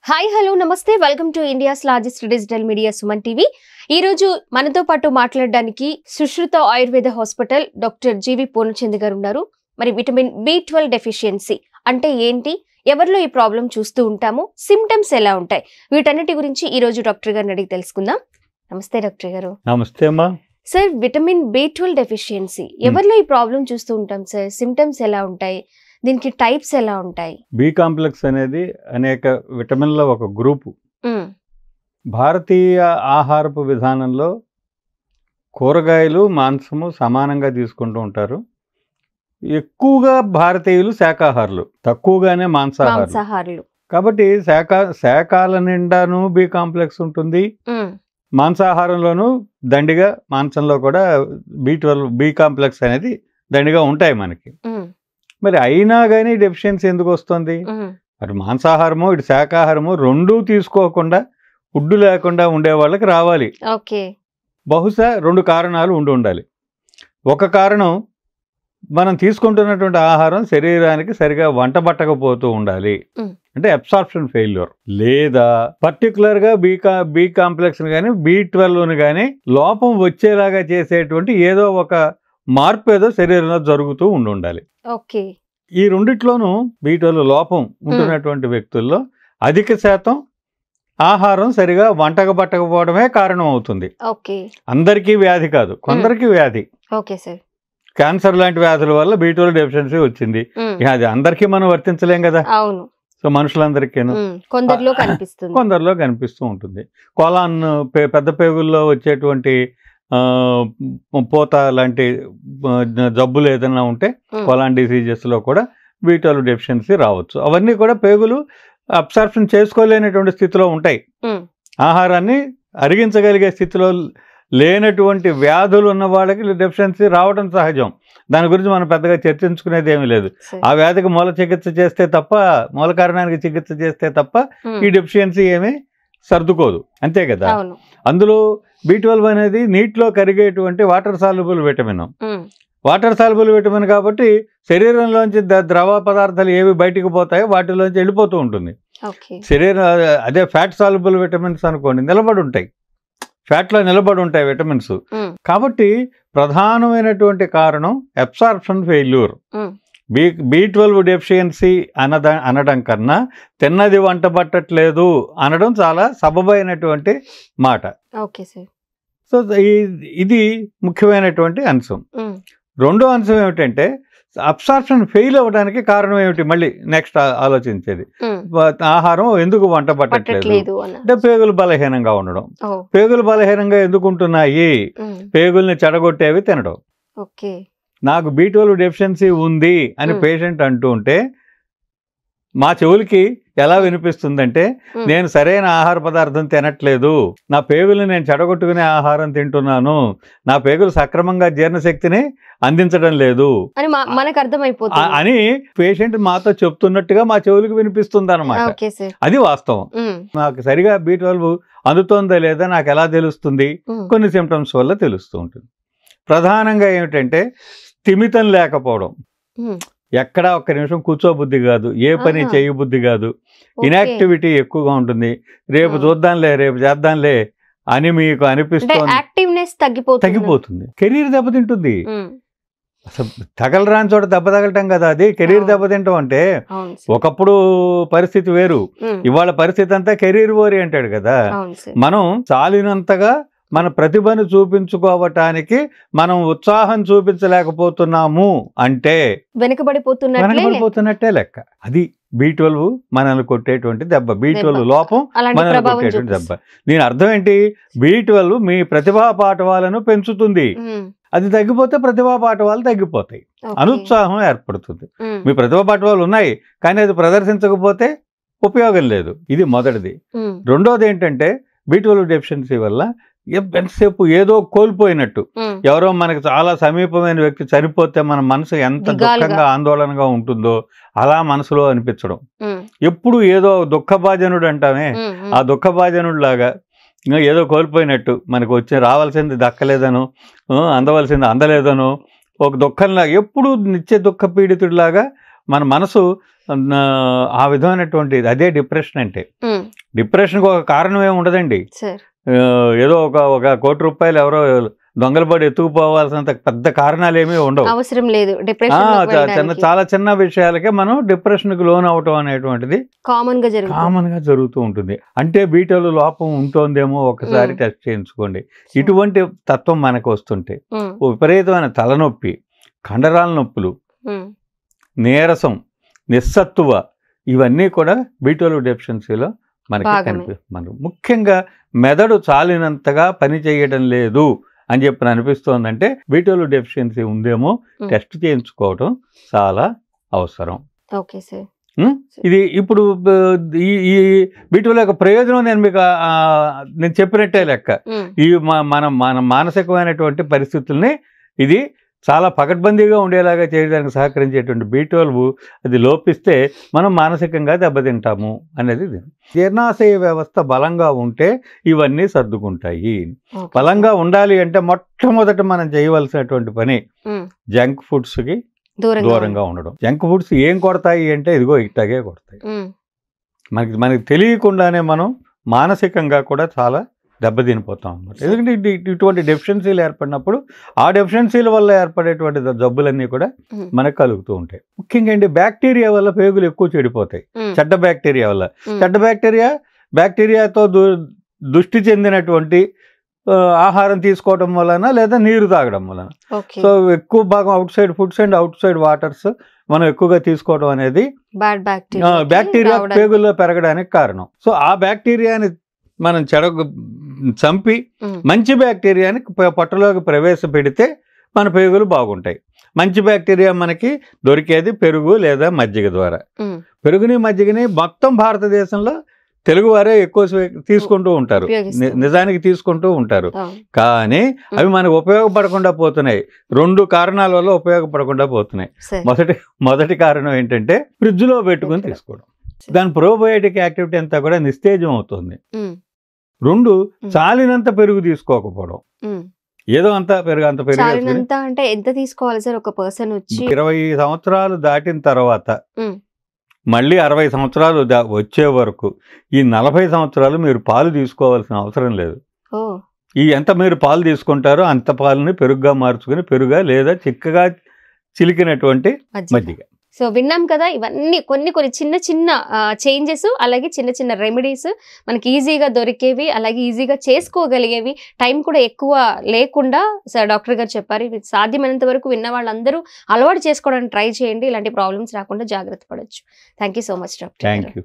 Hi hello నమస్తే welcome to India's largest digital media Suman TV. ఈ రోజు మనతో పాటు మాట్లాడడానికి సుశ్రుత ఆయుర్వేద హాస్పిటల్ డాక్టర్ జీవి పూర్ణచంద్ గారు ఉన్నారు. మరి విటమిన్ B12 డెఫిషియన్సీ అంటే ఏంటి, ఎవరిలో ఈ ప్రాబ్లం చూస్తూ ఉంటాము, సిమ్టమ్స్ ఎలా ఉంటాయి, వీటన్నిటి గురించి ఈ రోజు డాక్టర్ గారిని అడిగి తెలుసుకుందాం. నమస్తే డాక్టర్ గారు. నమస్తే అమ్మా. సార్, విటమిన్ B12 డెఫిషియన్సీ ఎవరిలో ఈ ప్రాబ్లం చూస్తూ ఉంటాం సార్? సిమ్టమ్స్ ఎలా ఉంటాయి, దీనికి టైప్స్ ఎలా ఉంటాయి? బి కాంప్లెక్స్ అనేది అనేక విటమిన్ల ఒక గ్రూపు. భారతీయ ఆహారపు విధానంలో కూరగాయలు మాంసము సమానంగా తీసుకుంటూ ఉంటారు. ఎక్కువగా భారతీయులు శాకాహారులు, తక్కువగానే మాంసాహారులు. కాబట్టి శాకాల నిండాను బి కాంప్లెక్స్ ఉంటుంది. మాంసాహారంలోనూ దండిగా, మాంసంలో కూడా B12 బి కాంప్లెక్స్ అనేది దండిగా ఉంటాయి మనకి. మరి అయినా కానీ డెఫిషియన్సీ ఎందుకు వస్తుంది? అటు మాంసాహారము ఇటు శాకాహారము రెండూ తీసుకోకుండా ఫుడ్ లేకుండా ఉండే వాళ్ళకి రావాలి. బహుశా రెండు కారణాలు ఉండాలి. ఒక కారణం, మనం తీసుకుంటున్నటువంటి ఆహారం శరీరానికి సరిగా వంటబట్టకపోతూ ఉండాలి, అంటే అబ్సార్ప్షన్ ఫెయిల్యూర్. లేదా పర్టికులర్గా బి కాంప్లెక్స్ కానీ B12 కానీ లోపం వచ్చేలాగా చేసేటువంటి ఏదో ఒక మార్పు ఏదో శరీరంలో జరుగుతూ ఉండాలి. ఈ రెండిట్లోనూ B12 లోపం ఉంటున్నటువంటి వ్యక్తుల్లో అధిక శాతం ఆహారం సరిగా వంటకబట్టకపోవడమే కారణం అవుతుంది. అందరికీ వ్యాధి కాదు, కొందరికి వ్యాధి. క్యాన్సర్ లాంటి వ్యాధుల వల్ల B12 డెఫిషియన్సీ వచ్చింది. అది అందరికీ మనం వర్తించలేం కదా. సో మనుషులందరికీను కొందరిలో కనిపిస్తూ ఉంటుంది. కొలాన్ పెద్ద పేగుల్లో వచ్చేటువంటి పోత లాంటి జబ్బులు ఏదైనా ఉంటే కొలాన్ డిసీజెస్లో కూడా B12 డెఫిషియన్సీ రావచ్చు. అవన్నీ కూడా పేగులు అబ్సార్ప్షన్ చేసుకోలేనటువంటి స్థితిలో ఉంటాయి. ఆహారాన్ని అరిగించగలిగే స్థితిలో లేనటువంటి వ్యాధులు ఉన్న వాళ్ళకి డెఫిషియన్సీ రావడం సహజం. దాని గురించి మనం పెద్దగా చర్చించుకునేది ఏమీ లేదు. ఆ వ్యాధికి మూల కారణానికి చికిత్స చేస్తే తప్ప ఈ డెఫిషియన్సీ ఏమీ సర్దుకోదు, అంతే కదా. అందులో B12 అనేది నీటిలో కరిగేటువంటి water soluble vitamin. Water soluble vitamin కాబట్టి శరీరంలోంచి ద్రవ పదార్థాలు ఏవి బయటికి పోతాయో వాటిలోంచి వెళ్ళిపోతూ ఉంటుంది. అదే ఫ్యాట్ సాల్యుబుల్ విటమిన్స్ అనుకోండి, నిలబడి ఉంటాయి, ఫ్యాట్లో నిలబడి ఉంటాయి విటమిన్స్. కాబట్టి ప్రధానమైనటువంటి కారణం అబ్సార్ప్షన్ ఫెయిల్యూర్. B12 డెఫిషియన్సీ అనడం కన్నా తిన్నది వంట పట్టట్లేదు అనడం చాలా సబబైనటువంటి మాట. సో ఇది ముఖ్యమైనటువంటి అంశం. రెండో అంశం ఏమిటంటే, అబ్సార్ప్షన్ ఫెయిల్ అవ్వడానికి కారణం ఏమిటి? మళ్ళీ నెక్స్ట్ ఆలోచించేది, ఆహారం ఎందుకు వంట పట్టట్లేదు అంటే పేగులు బలహీనంగా ఉండడం. పేగులు బలహీనంగా ఎందుకు ఉంటున్నాయి? పేగుల్ని చెడగొట్టేవి తినడం. నాకు B12 డెఫిషియన్సీ ఉంది అని పేషెంట్ అంటూ ఉంటే మా చెవులకి ఎలా వినిపిస్తుందంటే, నేను సరైన ఆహార పదార్థం తినట్లేదు, నా పేగులు నేను చెడగొట్టుకునే ఆహారం తింటున్నాను, నా పేగులు సక్రమంగా జీర్ణశక్తిని అందించడం లేదు అని పేషెంట్ మాతో చెప్తున్నట్టుగా మా చెవులకు వినిపిస్తుంది అన్నమాట. అది వాస్తవం. నాకు సరిగా B12 అందుతోందా లేదా నాకు ఎలా తెలుస్తుంది? కొన్ని సిమ్టమ్స్ వల్ల తెలుస్తూ ఉంటుంది. ప్రధానంగా ఏమిటంటే స్థిమితం లేకపోవడం, ఎక్కడా ఒక్క నిమిషం కూర్చోబుద్ధి కాదు, ఏ పని చేయబుద్ధి కాదు, ఇన్యాక్టివిటీ ఎక్కువగా ఉంటుంది. రేపు చూద్దాంలే, రేపు చేద్దాంలే అని మీకు అనిపిస్తుంది, తగ్గిపోతుంది. కెరీర్ దెబ్బతింటుంది. అసలు తగలరాని చోట దెబ్బ తగలటం కదా అది కెరీర్ దెబ్బతింటాం అంటే. ఒకప్పుడు పరిస్థితి వేరు, ఇవాళ పరిస్థితి అంతా కెరీర్ ఓరియంటెడ్ కదా. మనం చాలినంతగా మన ప్రతిభను చూపించుకోవటానికి మనం ఉత్సాహం చూపించలేకపోతున్నాము అంటే వెనకబడిపోతున్నట్టే లెక్క. అది B12 మనల్ని కొట్టేటువంటి దెబ్బ, B12 లోపం మనల్ని కొట్టేటువంటి దెబ్బ. దీని అర్థం ఏంటి? B12 మీ ప్రతిభా పాఠవాలను పెంచుతుంది. అది తగ్గిపోతే ప్రతిభా పాఠవాలు తగ్గిపోతాయి, అనుత్సాహం ఏర్పడుతుంది. మీ ప్రతిభా పాఠవాలు ఉన్నాయి కానీ అది ప్రదర్శించకపోతే ఉపయోగం లేదు. ఇది మొదటిది. రెండోది ఏంటంటే, B12 డెఫిషియన్సీ వల్ల ఎంతసేపు ఏదో కోల్పోయినట్టు, ఎవరో మనకి చాలా సమీపమైన వ్యక్తి చనిపోతే మన మనసు ఎంత దుఃఖంగా ఆందోళనగా ఉంటుందో అలా మనసులో అనిపించడం. ఎప్పుడు ఏదో దుఃఖభాజనుడు అంటామే, ఆ దుఃఖభాజనుడు లాగా ఏదో కోల్పోయినట్టు, మనకు రావాల్సింది దక్కలేదనో, అందవలసింది అందలేదనో ఒక దుఃఖంలాగా, ఎప్పుడు నిత్య దుఃఖ పీడితుడిలాగా మన మనసు ఆ విధమైనటువంటి అదే డిప్రెషన్ అంటే. డిప్రెషన్కి ఒక కారణం ఏమి ఉండదండి. ఏదో ఒక ₹1 కోటి ఎవరో దొంగల పడి ఎత్తుకుపోవాల్సినంత పెద్ద కారణాలు ఏమీ ఉండవు. అవసరం లేదు. చాలా చిన్న విషయాలకే మనం డిప్రెషన్కి లోన్ అవటం అనేటువంటిది కామన్ గా జరుగుతూ ఉంటుంది. అంటే బీటాలో లోపం ఉంటుందేమో ఒకసారి టెస్ట్ చేయించుకోండి. ఇటువంటి తత్వం మనకు వస్తుంటే విపరీతమైన తలనొప్పి, కండరాల నొప్పులు, నీరసం, నిస్సత్తువ, ఇవన్నీ కూడా బీటాలో డెఫిషియన్సీలో మనకి ముఖ్యంగా మెదడు చాలినంతగా పని చేయడం లేదు అని చెప్పి అనిపిస్తోందంటే బీటాలో డెఫిషియన్సీ ఉందేమో టెస్ట్ చేయించుకోవడం చాలా అవసరం. ఇది ఇప్పుడు ఈ బీటాలో యొక్క ప్రయోజనం నేను చెప్పినట్టే లెక్క. ఈ మన మానసికమైనటువంటి పరిస్థితుల్ని ఇది చాలా పకడ్బందీగా ఉండేలాగా చేయడానికి సహకరించేటువంటి B12 అది లోపిస్తే మనం మానసికంగా దెబ్బతింటాము అనేది. జీర్ణాశయ వ్యవస్థ బలంగా ఉంటే ఇవన్నీ సర్దుకుంటాయి. బలంగా ఉండాలి అంటే మొట్టమొదట మనం చేయవలసినటువంటి పని జంక్ ఫుడ్స్కి దూరంగా ఉండడం. జంక్ ఫుడ్స్ ఏం కొడతాయి అంటే ఇదిగో ఇట్లాగే కొడతాయి. మనకి తెలియకుండానే మనం మానసికంగా కూడా చాలా దెబ్బతినిపోతాం అన్నమాట. ఎందుకంటే ఇటువంటి డెఫిషియన్సీలు ఏర్పడినప్పుడు ఆ డెఫిషియన్సీల వల్ల ఏర్పడేటువంటి జబ్బులన్నీ కూడా మనకు కలుగుతూ ఉంటాయి. ముఖ్యంగా అండి బ్యాక్టీరియా వల్ల పేగులు ఎక్కువ చెడిపోతాయి. చెడ్డ బ్యాక్టీరియా వల్ల. చెడ్డ బ్యాక్టీరియాతో దృష్టి చెందినటువంటి ఆహారం తీసుకోవడం వలన లేదా నీరు తాగడం వలన. సో ఎక్కువ భాగం out side foods and out side waters మనం ఎక్కువగా తీసుకోవడం అనేది బ్యాక్టీరియా పేగుల్లో పెరగడానికి కారణం. సో ఆ బ్యాక్టీరియాని మనం చంపి మంచి బ్యాక్టీరియాని పొట్టలోకి ప్రవేశపెడితే మన పేగులు బాగుంటాయి. మంచి బ్యాక్టీరియా మనకి దొరికేది పెరుగు లేదా మజ్జిగ ద్వారా. పెరుగుని మజ్జిగని మొత్తం భారతదేశంలో తెలుగు వారే ఎక్కువ తీసుకుంటూ ఉంటారు, నిజానికి తీసుకుంటూ ఉంటారు. కానీ అవి మనకు ఉపయోగపడకుండా పోతున్నాయి. 2 కారణాల వల్ల ఉపయోగపడకుండా పోతున్నాయి. మొదటి కారణం ఏంటంటే ఫ్రిడ్జ్లో పెట్టుకుని తీసుకోవడం. దాని ప్రోబయోటిక్ యాక్టివిటీ అంతా కూడా నిస్తేజం అవుతుంది. 2 చాలినంత పెరుగు తీసుకోకపోవడం. ఏదో అంత పెరుగు అంటే ఎంత తీసుకోవాలి సార్ ఒక పర్సన్ వచ్చి? 20 సంవత్సరాలు దాటిన తర్వాత మళ్ళీ 60 సంవత్సరాలు వచ్చే వరకు ఈ 40 సంవత్సరాలు మీరు పాలు తీసుకోవాల్సిన అవసరం లేదు. ఎంత మీరు పాలు తీసుకుంటారో అంత పాలని పెరుగుగా మార్చుకుని పెరుగా లేదా చిక్కగా చిలికినటువంటి మజ్జిగ. సో విన్నాం కదా, ఇవన్నీ కొన్ని చిన్న చిన్న చేంజెస్, అలాగే చిన్న చిన్న రెమెడీస్ మనకి ఈజీగా దొరికేవి, అలాగే ఈజీగా చేసుకోగలిగేవి, టైం కూడా ఎక్కువ లేకుండా సార్ డాక్టర్ గారు చెప్పారు. ఇవి సాధ్యమైనంత వరకు విన్న వాళ్ళందరూ అలవాటు చేసుకోవడానికి ట్రై చేయండి. ఇలాంటి ప్రాబ్లమ్స్ రాకుండా జాగ్రత్త పడవచ్చు. Thank you so much doctor. Thank you.